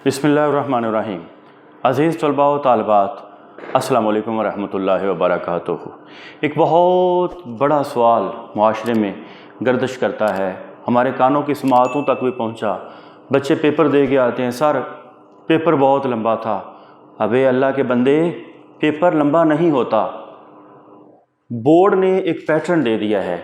बिस्मिल्लाहिर्रहमानिर्रहीम। अज़ीज़ तलबा व तालिबात, अस्सलामु अलैकुम व रहमतुल्लाहि व बरकातुहू। एक बहुत बड़ा सवाल मुआशरे में गर्दिश करता है, हमारे कानों की समाअतों तक भी पहुंचा। बच्चे पेपर दे के आते हैं, सर पेपर बहुत लंबा था। अबे अल्लाह के बंदे, पेपर लंबा नहीं होता। बोर्ड ने एक पैटर्न दे दिया है,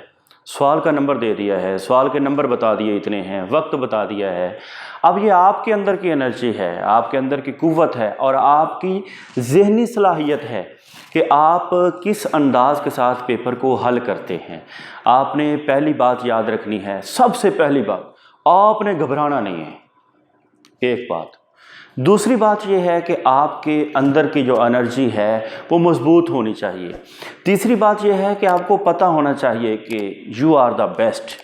सवाल का नंबर दे दिया है, सवाल के नंबर बता दिए इतने हैं, वक्त बता दिया है। अब ये आपके अंदर की एनर्जी है, आपके अंदर की कुव्वत है और आपकी ज़हनी सलाहियत है कि आप किस अंदाज़ के साथ पेपर को हल करते हैं। आपने पहली बात याद रखनी है, सबसे पहली बात, आपने घबराना नहीं है, एक बात। दूसरी बात यह है कि आपके अंदर की जो एनर्जी है वो मजबूत होनी चाहिए। तीसरी बात यह है कि आपको पता होना चाहिए कि यू आर द बेस्ट।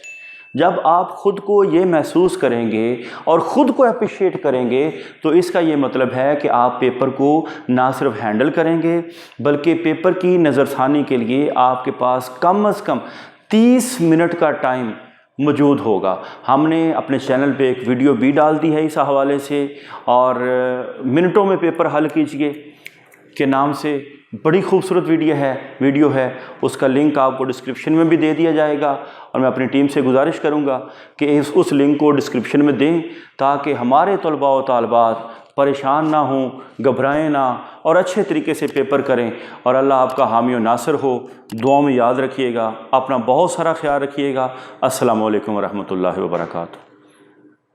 जब आप ख़ुद को ये महसूस करेंगे और ख़ुद को अप्रिशिएट करेंगे तो इसका ये मतलब है कि आप पेपर को ना सिर्फ हैंडल करेंगे बल्कि पेपर की नज़रसानी के लिए आपके पास कम से कम 30 मिनट का टाइम मौजूद होगा। हमने अपने चैनल पे एक वीडियो भी डाल दी है इस हवाले से, और मिनटों में पेपर हल कीजिए के नाम से बड़ी खूबसूरत वीडियो है। उसका लिंक आपको डिस्क्रिप्शन में भी दे दिया जाएगा और मैं अपनी टीम से गुजारिश करूंगा कि उस लिंक को डिस्क्रिप्शन में दें ताकि हमारे तलबा व तालिबात परेशान ना हों, घबराएं ना और अच्छे तरीके से पेपर करें। और अल्लाह आपका हामी और नासिर हो। दुआ में याद रखिएगा, अपना बहुत सारा ख्याल रखिएगा। अस्सलामु अलैकुम व रहमतुल्लाहि व बरकातुहू।